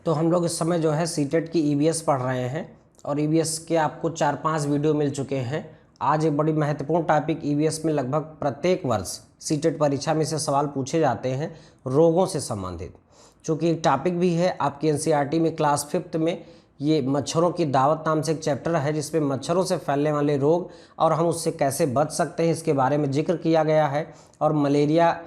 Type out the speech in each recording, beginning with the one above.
तो हम लोग इस समय जो है सीटेट की ईवीएस पढ़ रहे हैं और ईवीएस के आपको 4-5 वीडियो मिल चुके हैं। आज एक बड़ी महत्वपूर्ण टॉपिक ईवीएस में लगभग प्रत्येक वर्ष सीटेट परीक्षा में से सवाल पूछे जाते हैं रोगों से संबंधित। चूँकि एक टॉपिक भी है आपकी एनसीईआरटी में क्लास 5th में, ये मच्छरों की दावत नाम से एक चैप्टर है जिसमें मच्छरों से फैलने वाले रोग और हम उससे कैसे बच सकते हैं इसके बारे में जिक्र किया गया है और मलेरिया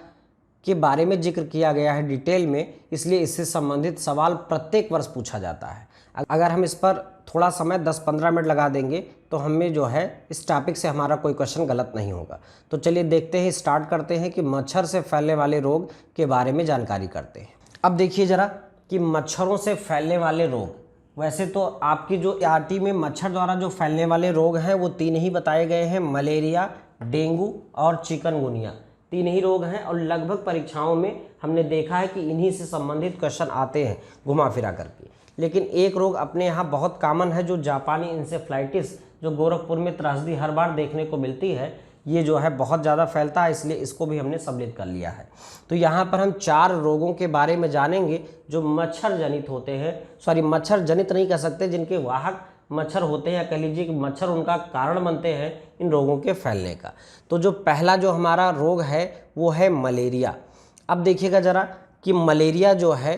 के बारे में जिक्र किया गया है डिटेल में, इसलिए इससे संबंधित सवाल प्रत्येक वर्ष पूछा जाता है। अगर हम इस पर थोड़ा समय 10-15 मिनट लगा देंगे तो हमें जो है इस टॉपिक से हमारा कोई क्वेश्चन गलत नहीं होगा। तो चलिए देखते हैं, स्टार्ट करते हैं कि मच्छर से फैलने वाले रोग के बारे में जानकारी करते हैं। अब देखिए ज़रा कि मच्छरों से फैलने वाले रोग, वैसे तो आपकी जो आरटी में मच्छर द्वारा जो फैलने वाले रोग हैं वो 3 ही बताए गए हैं, मलेरिया, डेंगू और चिकनगुनिया। 3 ही रोग हैं और लगभग परीक्षाओं में हमने देखा है कि इन्हीं से संबंधित क्वेश्चन आते हैं घुमा फिरा करके। लेकिन एक रोग अपने यहाँ बहुत कॉमन है जो जापानी इंसेफ्लाइटिस, जो गोरखपुर में त्रासदी हर बार देखने को मिलती है, ये जो है बहुत ज़्यादा फैलता है, इसलिए इसको भी हमने सम्मिलित कर लिया है। तो यहाँ पर हम 4 रोगों के बारे में जानेंगे जो मच्छर जनित होते हैं, मच्छर जनित नहीं कह सकते, जिनके वाहक मच्छर होते हैं, या कह लीजिए कि मच्छर उनका कारण बनते हैं इन रोगों के फैलने का। तो जो पहला जो हमारा रोग है वो है मलेरिया। अब देखिएगा ज़रा कि मलेरिया जो है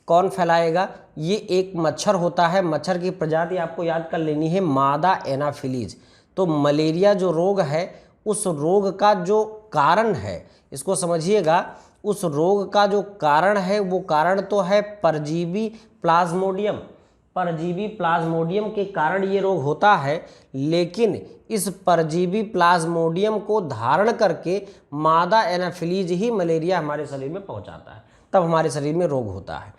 कौन फैलाएगा। ये एक मच्छर होता है, मच्छर की प्रजाति आपको याद कर लेनी है, मादा एनाफिलीज। तो मलेरिया जो रोग है उस रोग का जो कारण है, इसको समझिएगा, उस रोग का जो कारण है वो कारण तो है परजीवी प्लाज्मोडियम। परजीवी प्लाज्मोडियम के कारण ये रोग होता है, लेकिन इस परजीवी प्लाज्मोडियम को धारण करके मादा एनाफिलीज ही मलेरिया हमारे शरीर में पहुंचाता है, तब हमारे शरीर में रोग होता है।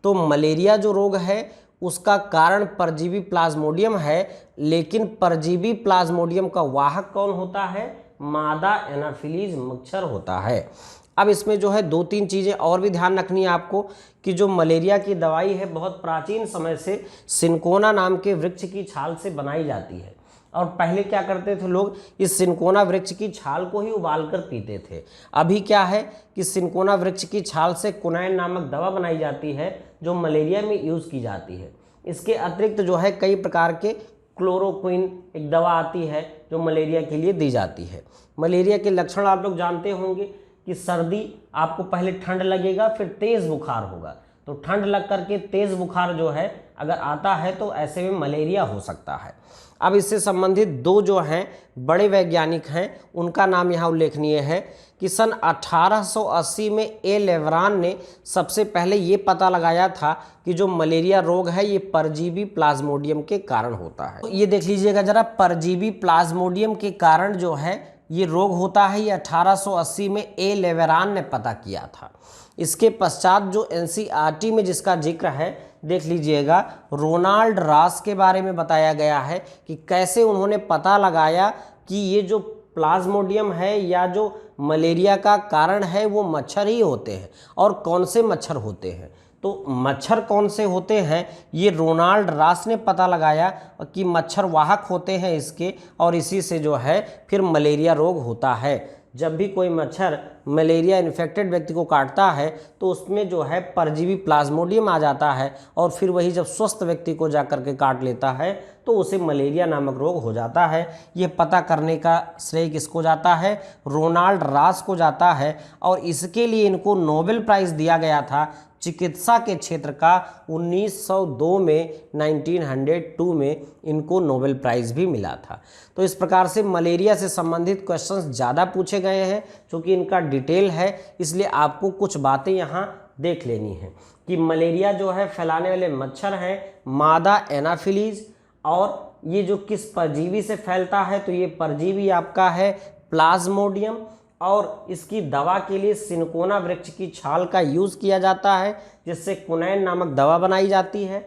तो मलेरिया जो रोग है उसका कारण परजीवी प्लाज्मोडियम है, लेकिन परजीवी प्लाज्मोडियम का वाहक कौन होता है? मादा एनाफिलीज मच्छर होता है। अब इसमें जो है 2-3 चीज़ें और भी ध्यान रखनी है आपको कि जो मलेरिया की दवाई है बहुत प्राचीन समय से सिनकोना नाम के वृक्ष की छाल से बनाई जाती है। और पहले क्या करते थे लोग, इस सिनकोना वृक्ष की छाल को ही उबालकर पीते थे। अभी क्या है कि सिनकोना वृक्ष की छाल से कुनैन नामक दवा बनाई जाती है जो मलेरिया में यूज़ की जाती है। इसके अतिरिक्त जो है कई प्रकार के क्लोरोक्विन एक दवा आती है जो मलेरिया के लिए दी जाती है। मलेरिया के लक्षण आप लोग जानते होंगे कि सर्दी, आपको पहले ठंड लगेगा फिर तेज़ बुखार होगा। तो ठंड लग करके तेज़ बुखार जो है अगर आता है तो ऐसे में मलेरिया हो सकता है। अब इससे संबंधित 2 जो हैं बड़े वैज्ञानिक हैं उनका नाम यहाँ उल्लेखनीय है कि सन 1880 में ए लेवरान ने सबसे पहले ये पता लगाया था कि जो मलेरिया रोग है ये परजीवी प्लाज्मोडियम के कारण होता है। ये देख लीजिएगा ज़रा, परजीवी प्लाज्मोडियम के कारण जो है ये रोग होता है, ये 1880 में ए लेवरान ने पता किया था। इसके पश्चात जो एनसीईआरटी में जिसका जिक्र है देख लीजिएगा, रोनाल्ड रास के बारे में बताया गया है कि कैसे उन्होंने पता लगाया कि ये जो प्लाज्मोडियम है या जो मलेरिया का कारण है वो मच्छर ही होते हैं। और कौन से मच्छर होते हैं, तो मच्छर कौन से होते हैं ये रोनाल्ड रास ने पता लगाया कि मच्छर वाहक होते हैं इसके, और इसी से जो है फिर मलेरिया रोग होता है। जब भी कोई मच्छर मलेरिया इन्फेक्टेड व्यक्ति को काटता है तो उसमें जो है परजीवी प्लाज्मोडियम आ जाता है, और फिर वही जब स्वस्थ व्यक्ति को जाकर के काट लेता है तो उसे मलेरिया नामक रोग हो जाता है। यह पता करने का श्रेय किसको जाता है? रोनाल्ड रास को जाता है। और इसके लिए इनको नोबेल प्राइज़ दिया गया था चिकित्सा के क्षेत्र का 1902 में, 1902 में इनको नोबेल प्राइज़ भी मिला था। तो इस प्रकार से मलेरिया से संबंधित क्वेश्चंस ज़्यादा पूछे गए हैं, क्योंकि इनका डिटेल है, इसलिए आपको कुछ बातें यहाँ देख लेनी है कि मलेरिया जो है फैलाने वाले मच्छर हैं मादा एनाफिलीज, और ये जो किस परजीवी से फैलता है तो ये परजीवी आपका है प्लाज्मोडियम, और इसकी दवा के लिए सिनकोना वृक्ष की छाल का यूज़ किया जाता है जिससे कुनैन नामक दवा बनाई जाती है।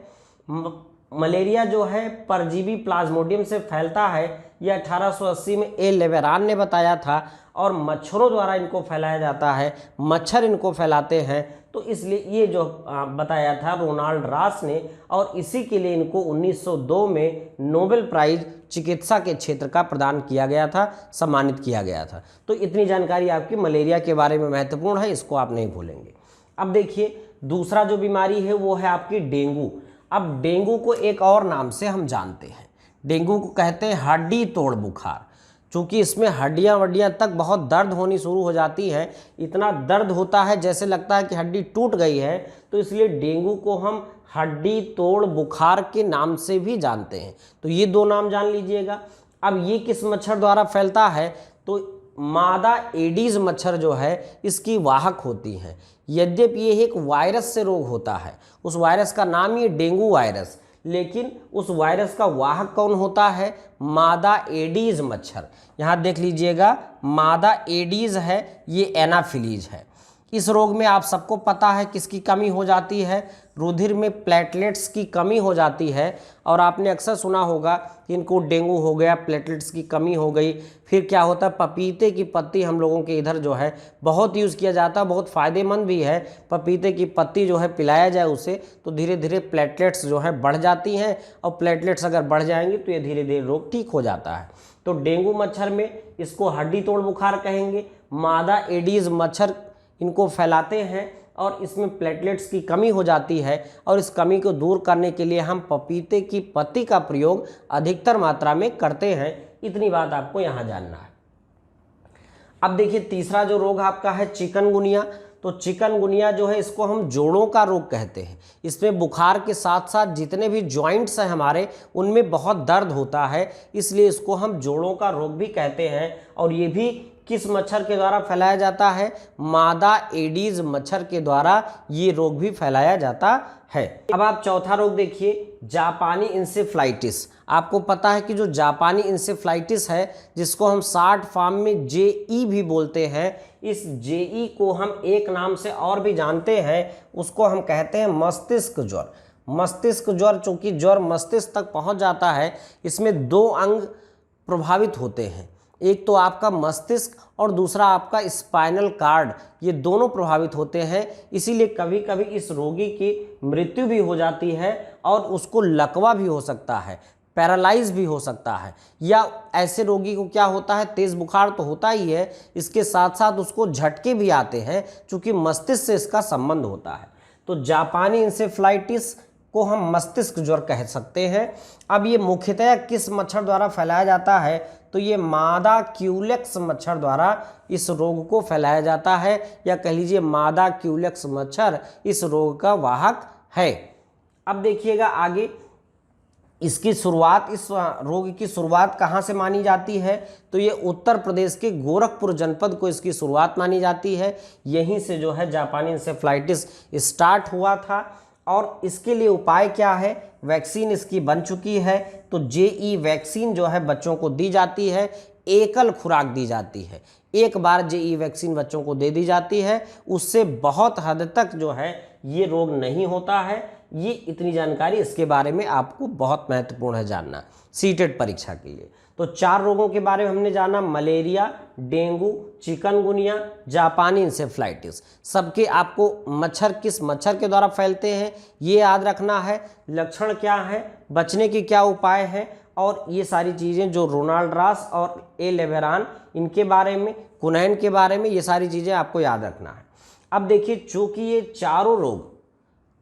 मलेरिया जो है परजीवी प्लाज्मोडियम से फैलता है, यह 1880 में ए लेवेरान ने बताया था, और मच्छरों द्वारा इनको फैलाया जाता है, मच्छर इनको फैलाते हैं। तो इसलिए ये जो बताया था रोनाल्ड रास ने, और इसी के लिए इनको 1902 में नोबेल प्राइज़ चिकित्सा के क्षेत्र का प्रदान किया गया था, सम्मानित किया गया था। तो इतनी जानकारी आपकी मलेरिया के बारे में महत्वपूर्ण है, इसको आप नहीं भूलेंगे। अब देखिए दूसरा जो बीमारी है वो है आपकी डेंगू। अब डेंगू को एक और नाम से हम जानते हैं, डेंगू को कहते हैं हड्डी तोड़ बुखार। चूँकि इसमें हड्डियाँ वड्डियाँ तक बहुत दर्द होनी शुरू हो जाती है, इतना दर्द होता है जैसे लगता है कि हड्डी टूट गई है, तो इसलिए डेंगू को हम हड्डी तोड़ बुखार के नाम से भी जानते हैं। तो ये दो नाम जान लीजिएगा। अब ये किस मच्छर द्वारा फैलता है, तो मादा एडीज मच्छर जो है इसकी वाहक होती हैं। यद्यपि ये एक वायरस से रोग होता है, उस वायरस का नाम ये डेंगू वायरस, लेकिन उस वायरस का वाहक कौन होता है, मादा एडीज मच्छर। यहाँ देख लीजिएगा मादा एडीज है, ये एनाफिलीज है। इस रोग में आप सबको पता है किसकी कमी हो जाती है, रुधिर में प्लेटलेट्स की कमी हो जाती है। और आपने अक्सर सुना होगा कि इनको डेंगू हो गया, प्लेटलेट्स की कमी हो गई। फिर क्या होता है, पपीते की पत्ती हम लोगों के इधर जो है बहुत यूज़ किया जाता है, बहुत फ़ायदेमंद भी है। पपीते की पत्ती जो है पिलाया जाए उसे, तो धीरे धीरे प्लेटलेट्स जो है बढ़ जाती हैं, और प्लेटलेट्स अगर बढ़ जाएंगी तो ये धीरे धीरे रोग ठीक हो जाता है। तो डेंगू मच्छर में इसको हड्डी तोड़ बुखार कहेंगे। मादा एडीज मच्छर इनको फैलाते हैं और इसमें प्लेटलेट्स की कमी हो जाती है, और इस कमी को दूर करने के लिए हम पपीते की पत्ती का प्रयोग अधिकतर मात्रा में करते हैं। इतनी बात आपको यहाँ जानना है। अब देखिए तीसरा जो रोग आपका है चिकनगुनिया। तो चिकनगुनिया जो है इसको हम जोड़ों का रोग कहते हैं। इसमें बुखार के साथ साथ जितने भी जॉइंट्स हैं हमारे उनमें बहुत दर्द होता है, इसलिए इसको हम जोड़ों का रोग भी कहते हैं। और ये भी किस मच्छर के द्वारा फैलाया जाता है, मादा एडीज मच्छर के द्वारा ये रोग भी फैलाया जाता है। अब आप चौथा रोग देखिए, जापानी इंसेफ्लाइटिस। आपको पता है कि जो जापानी इंसेफ्लाइटिस है, जिसको हम शॉर्ट फॉर्म में जेई भी बोलते हैं, इस जेई को हम एक नाम से और भी जानते हैं, उसको हम कहते हैं मस्तिष्क ज्वर। मस्तिष्क ज्वर, चूंकि ज्वर मस्तिष्क तक पहुंच जाता है, इसमें दो अंग प्रभावित होते हैं, एक तो आपका मस्तिष्क और दूसरा आपका स्पाइनल कार्ड, ये दोनों प्रभावित होते हैं। इसीलिए कभी कभी इस रोगी की मृत्यु भी हो जाती है और उसको लकवा भी हो सकता है, पैरालाइज भी हो सकता है। या ऐसे रोगी को क्या होता है, तेज़ बुखार तो होता ही है, इसके साथ साथ उसको झटके भी आते हैं, चूँकि मस्तिष्क से इसका संबंध होता है। तो जापानी इंसेफ्लाइटिस को हम मस्तिष्क ज्वर कह सकते हैं। अब ये मुख्यतः किस मच्छर द्वारा फैलाया जाता है, तो ये मादा क्यूलेक्स मच्छर द्वारा इस रोग को फैलाया जाता है, या कह लीजिए मादा क्यूलेक्स मच्छर इस रोग का वाहक है। अब देखिएगा आगे, इसकी शुरुआत, इस रोग की शुरुआत कहाँ से मानी जाती है, तो ये उत्तर प्रदेश के गोरखपुर जनपद को इसकी शुरुआत मानी जाती है। यहीं से जो है जापानी इंसेफ्लाइटिस स्टार्ट हुआ था। और इसके लिए उपाय क्या है, वैक्सीन इसकी बन चुकी है। तो जेई वैक्सीन जो है बच्चों को दी जाती है, एकल खुराक दी जाती है, एक बार जेई वैक्सीन बच्चों को दे दी जाती है, उससे बहुत हद तक जो है ये रोग नहीं होता है। ये इतनी जानकारी इसके बारे में आपको बहुत महत्वपूर्ण है जानना सीटेट परीक्षा के लिए। तो 4 रोगों के बारे में हमने जाना, मलेरिया, डेंगू, चिकनगुनिया, जापानी इंसेफ्लाइटिस। सबके आपको मच्छर किस मच्छर के द्वारा फैलते हैं ये याद रखना है, लक्षण क्या है, बचने के क्या उपाय हैं, और ये सारी चीज़ें जो रोनाल्ड रॉस और ए लेवेरान इनके बारे में, कुनैन के बारे में, ये सारी चीज़ें आपको याद रखना है। अब देखिए चूँकि ये चारों रोग,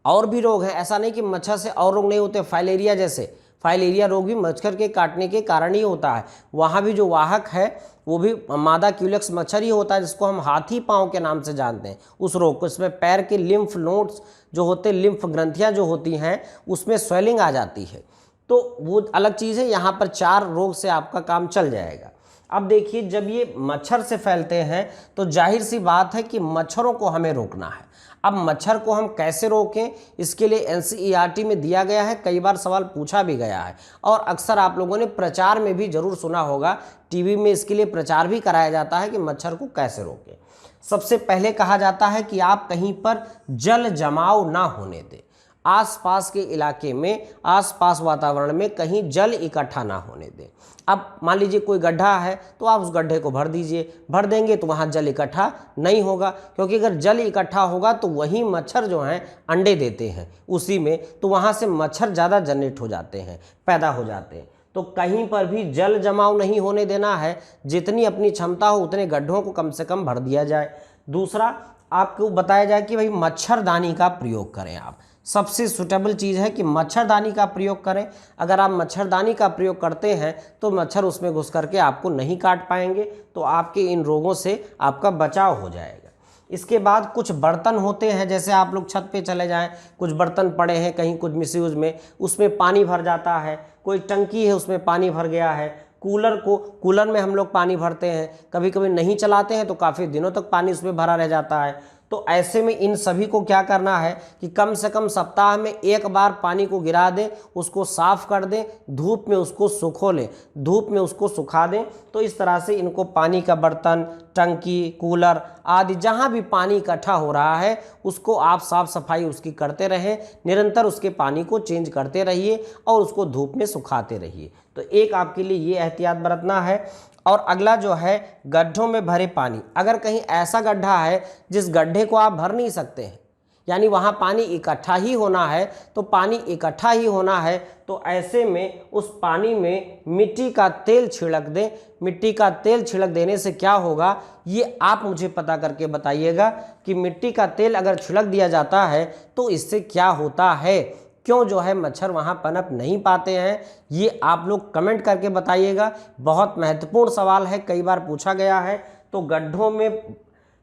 और भी रोग हैं, ऐसा नहीं कि मच्छर से और रोग नहीं होते। फाइलेरिया जैसे, फाइलेरिया रोग भी मच्छर के काटने के कारण ही होता है। वहाँ भी जो वाहक है वो भी मादा क्यूलेक्स मच्छर ही होता है, जिसको हम हाथी पाँव के नाम से जानते हैं उस रोग को। इसमें पैर के लिम्फ नोड्स जो होते, लिम्फ ग्रंथियाँ जो होती हैं, उसमें स्वेलिंग आ जाती है, तो वो अलग चीज़ है। यहाँ पर 4 रोग से आपका काम चल जाएगा। अब देखिए जब ये मच्छर से फैलते हैं तो जाहिर सी बात है कि मच्छरों को हमें रोकना है। अब मच्छर को हम कैसे रोकें, इसके लिए एनसीईआरटी में दिया गया है, कई बार सवाल पूछा भी गया है, और अक्सर आप लोगों ने प्रचार में भी जरूर सुना होगा, टीवी में इसके लिए प्रचार भी कराया जाता है कि मच्छर को कैसे रोकें। सबसे पहले कहा जाता है कि आप कहीं पर जल जमाव ना होने दें, आसपास के इलाके में, आसपास वातावरण में कहीं जल इकट्ठा ना होने दें। अब मान लीजिए कोई गड्ढा है तो आप उस गड्ढे को भर दीजिए, भर देंगे तो वहाँ जल इकट्ठा नहीं होगा, क्योंकि अगर जल इकट्ठा होगा तो वही मच्छर जो हैं अंडे देते हैं उसी में, तो वहाँ से मच्छर ज़्यादा जनरेट हो जाते हैं, पैदा हो जाते हैं। तो कहीं पर भी जल जमाव नहीं होने देना है, जितनी अपनी क्षमता हो उतने गड्ढों को कम से कम भर दिया जाए। दूसरा, आपको बताया जाए कि भाई मच्छरदानी का प्रयोग करें। आप सबसे सुटेबल चीज़ है कि मच्छरदानी का प्रयोग करें। अगर आप मच्छरदानी का प्रयोग करते हैं तो मच्छर उसमें घुस करके आपको नहीं काट पाएंगे, तो आपके इन रोगों से आपका बचाव हो जाएगा। इसके बाद कुछ बर्तन होते हैं, जैसे आप लोग छत पे चले जाएं, कुछ बर्तन पड़े हैं कहीं कुछ मिसयूज में, उसमें पानी भर जाता है, कोई टंकी है उसमें पानी भर गया है, कूलर में हम लोग पानी भरते हैं, कभी कभी नहीं चलाते हैं तो काफ़ी दिनों तक पानी उसमें भरा रह जाता है। तो ऐसे में इन सभी को क्या करना है कि कम से कम सप्ताह में एक बार पानी को गिरा दें, उसको साफ कर दें, धूप में उसको सुखो लें, धूप में उसको सुखा दें। तो इस तरह से इनको पानी का बर्तन, टंकी, कूलर आदि जहाँ भी पानी इकट्ठा हो रहा है उसको आप साफ सफाई उसकी करते रहें, निरंतर उसके पानी को चेंज करते रहिए और उसको धूप में सुखाते रहिए। तो एक आपके लिए ये एहतियात बरतना है। और अगला जो है गड्ढों में भरे पानी। अगर कहीं ऐसा गड्ढा है जिस गड्ढे को आप भर नहीं सकते हैं, यानी वहाँ पानी इकट्ठा ही होना है, तो पानी इकट्ठा ही होना है, तो ऐसे में उस पानी में मिट्टी का तेल छिड़क दें। मिट्टी का तेल छिड़क देने से क्या होगा ये आप मुझे पता करके बताइएगा कि मिट्टी का तेल अगर छिड़क दिया जाता है तो इससे क्या होता है, क्यों जो है मच्छर वहाँ पनप नहीं पाते हैं, ये आप लोग कमेंट करके बताइएगा। बहुत महत्वपूर्ण सवाल है, कई बार पूछा गया है। तो गड्ढों में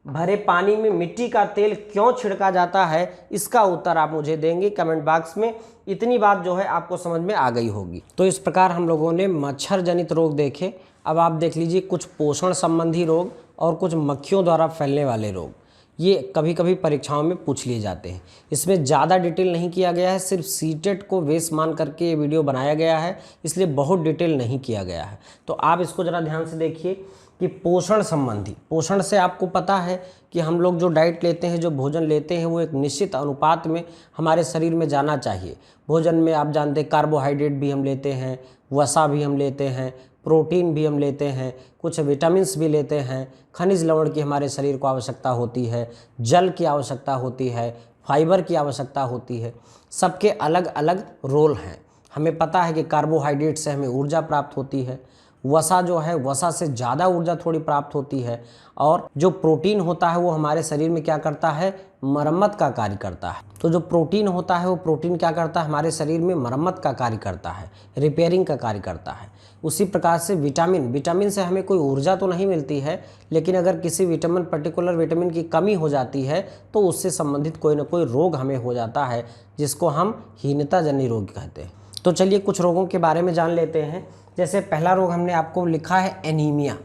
भरे पानी में मिट्टी का तेल क्यों छिड़का जाता है, इसका उत्तर आप मुझे देंगे कमेंट बॉक्स में। इतनी बात जो है आपको समझ में आ गई होगी। तो इस प्रकार हम लोगों ने मच्छर जनित रोग देखे। अब आप देख लीजिए कुछ पोषण संबंधी रोग और कुछ मक्खियों द्वारा फैलने वाले रोग। ये कभी कभी परीक्षाओं में पूछ लिए जाते हैं। इसमें ज़्यादा डिटेल नहीं किया गया है, सिर्फ सीटेट को बेस मान करके ये वीडियो बनाया गया है, इसलिए बहुत डिटेल नहीं किया गया है। तो आप इसको ज़रा ध्यान से देखिए कि पोषण संबंधी, पोषण से आपको पता है कि हम लोग जो डाइट लेते हैं, जो भोजन लेते हैं, वो एक निश्चित अनुपात में हमारे शरीर में जाना चाहिए। भोजन में आप जानते हैं कार्बोहाइड्रेट भी हम लेते हैं, वसा भी हम लेते हैं, प्रोटीन भी हम लेते हैं, कुछ विटामिन्स भी लेते हैं, खनिज लवण की हमारे शरीर को आवश्यकता होती है, जल की आवश्यकता होती है, फाइबर की आवश्यकता होती है। सबके अलग अलग रोल हैं। हमें पता है कि कार्बोहाइड्रेट से हमें ऊर्जा प्राप्त होती है, वसा जो है वसा से ज़्यादा ऊर्जा थोड़ी प्राप्त होती है, और जो प्रोटीन होता है वो हमारे शरीर में क्या करता है, मरम्मत का कार्य करता है। तो जो प्रोटीन होता है वो प्रोटीन क्या करता है, हमारे शरीर में मरम्मत का कार्य करता है, रिपेयरिंग का कार्य करता है। उसी प्रकार से विटामिन से हमें कोई ऊर्जा तो नहीं मिलती है, लेकिन अगर किसी विटामिन पर्टिकुलर विटामिन की कमी हो जाती है तो उससे संबंधित कोई ना कोई रोग हमें हो जाता है, जिसको हम हीनता जन्य रोग कहते हैं। तो चलिए कुछ रोगों के बारे में जान लेते हैं। जैसे पहला रोग हमने आपको लिखा है एनीमिया।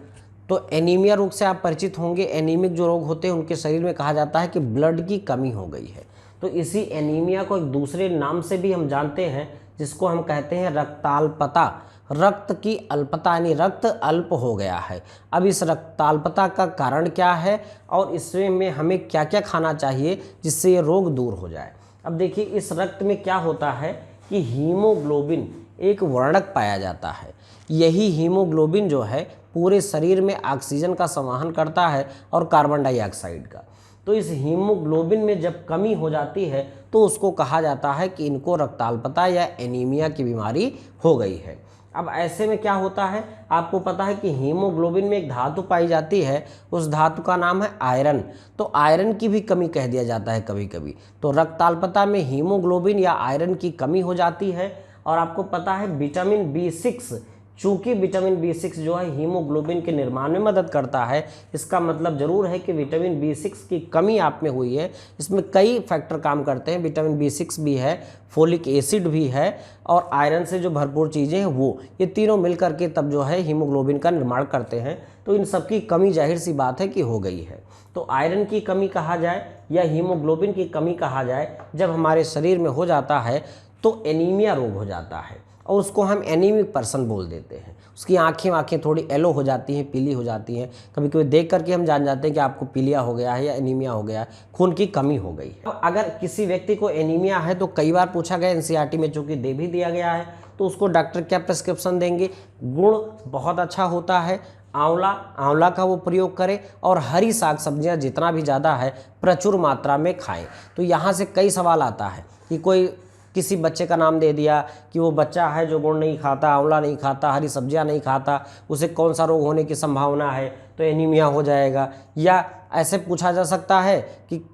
तो एनीमिया रोग से आप परिचित होंगे। एनीमिक जो रोग होते हैं उनके शरीर में कहा जाता है कि ब्लड की कमी हो गई है। तो इसी एनीमिया को एक दूसरे नाम से भी हम जानते हैं, जिसको हम कहते हैं रक्ताल्पता। रक्त की अल्पता यानी रक्त अल्प हो गया है। अब इस रक्ताल्पता का कारण क्या है और इसमें हमें क्या क्या खाना चाहिए जिससे ये रोग दूर हो जाए। अब देखिए इस रक्त में क्या होता है कि हीमोग्लोबिन एक वर्णक पाया जाता है। यही हीमोग्लोबिन जो है पूरे शरीर में ऑक्सीजन का संवहन करता है और कार्बन डाइऑक्साइड का। तो इस हीमोग्लोबिन में जब कमी हो जाती है तो उसको कहा जाता है कि इनको रक्ताल्पता या एनीमिया की बीमारी हो गई है। अब ऐसे में क्या होता है, आपको पता है कि हीमोग्लोबिन में एक धातु पाई जाती है, उस धातु का नाम है आयरन। तो आयरन की भी कमी कह दिया जाता है कभी कभी। तो रक्ताल्पता में हीमोग्लोबिन या आयरन की कमी हो जाती है। और आपको पता है विटामिन B6, चूंकि विटामिन B6 जो है हीमोग्लोबिन के निर्माण में मदद करता है, इसका मतलब जरूर है कि विटामिन B6 की कमी आप में हुई है। इसमें कई फैक्टर काम करते हैं, विटामिन B6 भी है, फोलिक एसिड भी है और आयरन से जो भरपूर चीज़ें हैं वो, ये तीनों मिल करके तब जो है हीमोग्लोबिन का निर्माण करते हैं। तो इन सबकी कमी जाहिर सी बात है कि हो गई है। तो आयरन की कमी कहा जाए या हीमोग्लोबिन की कमी कहा जाए, जब हमारे शरीर में हो जाता है तो एनीमिया रोग हो जाता है और उसको हम एनीमिक पर्सन बोल देते हैं। उसकी आंखें थोड़ी येलो हो जाती हैं, पीली हो जाती हैं। कभी कभी देख करके हम जान जाते हैं कि आपको पीलिया हो गया है या एनीमिया हो गया है, खून की कमी हो गई है। अगर किसी व्यक्ति को एनीमिया है तो कई बार पूछा गया, एनसीईआरटी में चूँकि दे भी दिया गया है, तो उसको डॉक्टर क्या प्रिस्क्रिप्शन देंगे। गुण बहुत अच्छा होता है, आंवला का वो प्रयोग करें और हरी साग सब्जियाँ जितना भी ज़्यादा है प्रचुर मात्रा में खाएं। तो यहाँ से कई सवाल आता है कि कोई किसी बच्चे का नाम दे दिया कि वो बच्चा है जो गुड़ नहीं खाता, आंवला नहीं खाता, हरी सब्जियां नहीं खाता, उसे कौन सा रोग होने की संभावना है, तो एनीमिया हो जाएगा। या ऐसे पूछा जा सकता है कि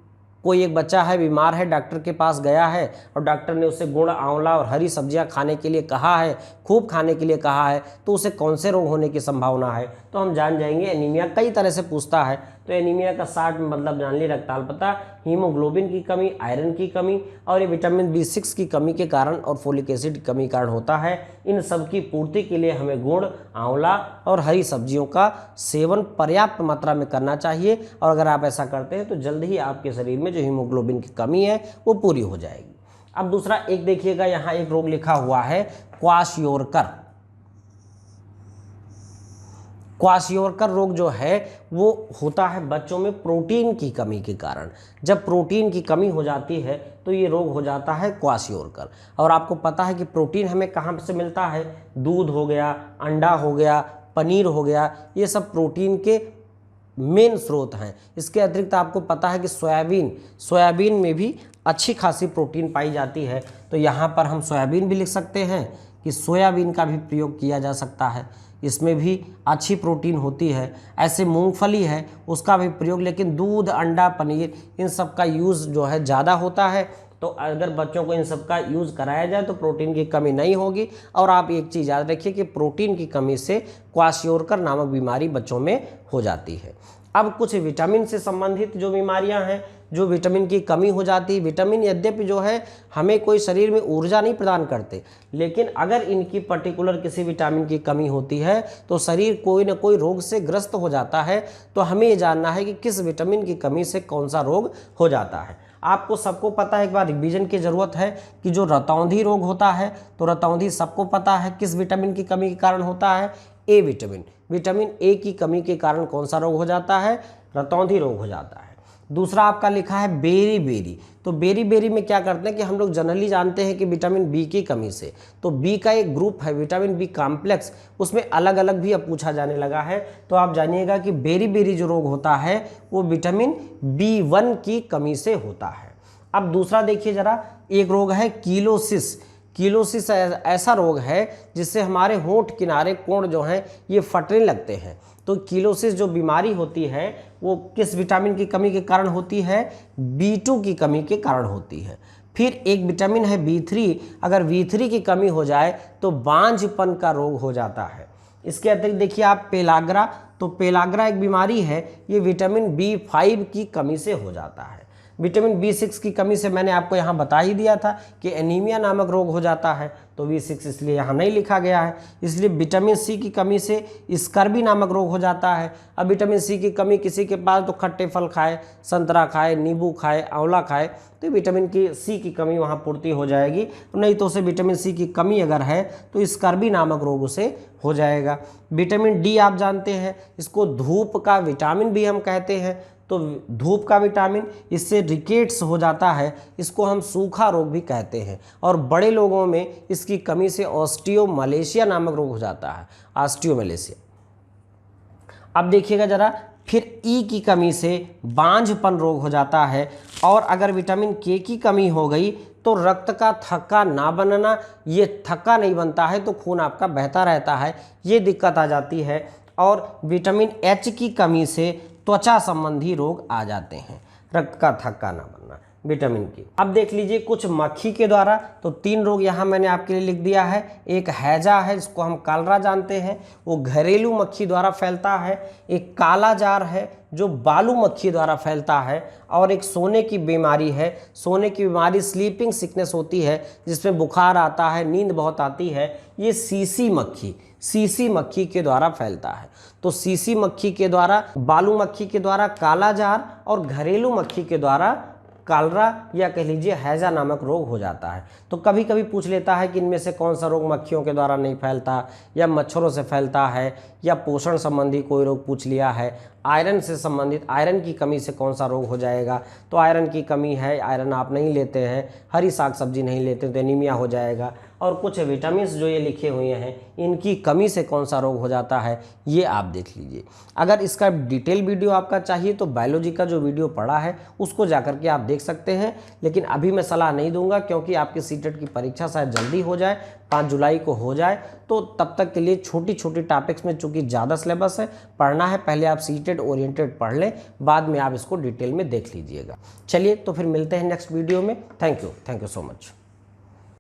कोई एक बच्चा है, बीमार है, डॉक्टर के पास गया है और डॉक्टर ने उसे गुड़, आंवला और हरी सब्जियां खाने के लिए कहा है, खूब खाने के लिए कहा है, तो उसे कौन से रोग होने की संभावना है, तो हम जान जाएंगे एनीमिया। कई तरह से पूछता है, तो एनीमिया का शॉर्ट मतलब जान ली, रक्ताल पता, हीमोग्लोबिन की कमी, आयरन की कमी और ये विटामिन B6 की कमी के कारण और फोलिक एसिड की कमी कारण होता है। इन सब की पूर्ति के लिए हमें गुड़, आंवला और हरी सब्जियों का सेवन पर्याप्त मात्रा में करना चाहिए, और अगर आप ऐसा करते हैं तो जल्द ही आपके शरीर में जो हीमोग्लोबिन की कमी है वो पूरी हो जाएगी। अब दूसरा एक देखिएगा, यहाँ एक रोग लिखा हुआ है क्वाशियोरकर। क्वाशियोरकर रोग जो है वो होता है बच्चों में प्रोटीन की कमी के कारण। जब प्रोटीन की कमी हो जाती है तो ये रोग हो जाता है क्वाशियोरकर। और आपको पता है कि प्रोटीन हमें कहाँ से मिलता है, दूध हो गया, अंडा हो गया, पनीर हो गया, ये सब प्रोटीन के मेन स्रोत हैं। इसके अतिरिक्त आपको पता है कि सोयाबीन में भी अच्छी खासी प्रोटीन पाई जाती है, तो यहाँ पर हम सोयाबीन भी लिख सकते हैं कि सोयाबीन का भी प्रयोग किया जा सकता है, इसमें भी अच्छी प्रोटीन होती है। ऐसे मूंगफली है उसका भी प्रयोग, लेकिन दूध, अंडा, पनीर इन सब का यूज़ जो है ज़्यादा होता है, तो अगर बच्चों को इन सब का यूज़ कराया जाए तो प्रोटीन की कमी नहीं होगी। और आप एक चीज़ याद रखिए कि प्रोटीन की कमी से क्वाशियोरकर नामक बीमारी बच्चों में हो जाती है। अब कुछ विटामिन से संबंधित जो बीमारियां हैं, जो विटामिन की कमी हो जाती है। विटामिन यद्यपि जो है हमें कोई शरीर में ऊर्जा नहीं प्रदान करते, लेकिन अगर इनकी पर्टिकुलर किसी विटामिन की कमी होती है तो शरीर कोई ना कोई रोग से ग्रस्त हो जाता है। तो हमें ये जानना है कि किस विटामिन की कमी से कौन सा रोग हो जाता है। आपको सबको पता है, एक बार रिवीजन की ज़रूरत है कि जो रतौंधी रोग होता है, तो रतौंधी सबको पता है किस विटामिन की कमी के कारण होता है, ए विटामिन। विटामिन ए की कमी के कारण कौन सा रोग हो जाता है, रतौंधी रोग हो जाता है। दूसरा आपका लिखा है बेरी। तो बेरी में क्या करते हैं कि हम लोग जनरली जानते हैं कि विटामिन बी की कमी से, तो बी का एक ग्रुप है विटामिन बी कॉम्प्लेक्स, उसमें अलग अलग भी अब पूछा जाने लगा है। तो आप जानिएगा कि बेरी जो रोग होता है वो विटामिन B1 की कमी से होता है। अब दूसरा देखिए जरा, एक रोग है कीलोसिस ऐसा रोग है जिससे हमारे होंठ किनारे कोण जो हैं ये फटने लगते हैं। तो कीलोसिस जो बीमारी होती है वो किस विटामिन की कमी के कारण होती है, B2 की कमी के कारण होती है। फिर एक विटामिन है B3, अगर B3 की कमी हो जाए तो बांझपन का रोग हो जाता है। इसके अतिरिक्त देखिए आप पेलाग्रा, तो पेलाग्रा एक बीमारी है, ये विटामिन B5 की कमी से हो जाता है। विटामिन B6 की कमी से मैंने आपको यहाँ बता ही दिया था कि एनीमिया नामक रोग हो जाता है, तो B6 इसलिए यहाँ नहीं लिखा गया है। इसलिए विटामिन C की कमी से स्कर्वी नामक रोग हो जाता है। अब विटामिन C की कमी किसी के पास तो खट्टे फल खाए, संतरा खाए, नींबू खाए, आंवला खाए, तो विटामिन C की कमी वहाँ पूर्ति हो जाएगी। नहीं तो उसे विटामिन C की कमी अगर है तो स्कर्वी नामक रोग उसे हो जाएगा। विटामिन D आप जानते हैं, इसको धूप का विटामिन भी हम कहते हैं, तो धूप का विटामिन, इससे रिकेट्स हो जाता है, इसको हम सूखा रोग भी कहते हैं। और बड़े लोगों में इसकी कमी से ऑस्टियोमलेशिया नामक रोग हो जाता है, ऑस्टियोमलेशिया। अब देखिएगा जरा, फिर ई की कमी से बांझपन रोग हो जाता है। और अगर विटामिन के की कमी हो गई तो रक्त का थक्का ना बनना, ये थक्का नहीं बनता है तो खून आपका बहता रहता है, ये दिक्कत आ जाती है। और विटामिन एच की कमी से त्वचा संबंधी रोग आ जाते हैं, रक्त का थक्का ना बनना विटामिन की। अब देख लीजिए कुछ मक्खी के द्वारा, तो 3 रोग यहाँ मैंने आपके लिए लिख दिया है। एक हैजा है जिसको हम कालरा जानते हैं, वो घरेलू मक्खी द्वारा फैलता है। एक काला जार है जो बालू मक्खी द्वारा फैलता है। और एक सोने की बीमारी है, सोने की बीमारी स्लीपिंग सिकनेस होती है जिसमें बुखार आता है, नींद बहुत आती है, ये सीसी मक्खी के द्वारा फैलता है। तो सीसी मक्खी के द्वारा, बालू मक्खी के द्वारा काला जार और घरेलू मक्खी के द्वारा कालरा या कह लीजिए हैजा नामक रोग हो जाता है। तो कभी कभी पूछ लेता है कि इनमें से कौन सा रोग मक्खियों के द्वारा नहीं फैलता, या मच्छरों से फैलता है, या पोषण संबंधी कोई रोग पूछ लिया है, आयरन से संबंधित, आयरन की कमी से कौन सा रोग हो जाएगा। तो आयरन की कमी है, आयरन आप नहीं लेते हैं, हरी साग सब्जी नहीं लेते तो एनीमिया हो जाएगा। और कुछ विटामिन जो ये लिखे हुए हैं इनकी कमी से कौन सा रोग हो जाता है ये आप देख लीजिए। अगर इसका डिटेल वीडियो आपका चाहिए तो बायोलॉजी का जो वीडियो पड़ा है उसको जाकर के आप देख सकते हैं, लेकिन अभी मैं सलाह नहीं दूंगा क्योंकि आपकी सीटेट की परीक्षा शायद जल्दी हो जाए, 5 जुलाई को हो जाए, तो तब तक के लिए छोटी छोटी टॉपिक्स में चूंकि ज़्यादा सिलेबस है पढ़ना है, पहले आप सीटेट ओरिएंटेड पढ़ लें, बाद में आप इसको डिटेल में देख लीजिएगा। चलिए तो फिर मिलते हैं नेक्स्ट वीडियो में। Thank you so much.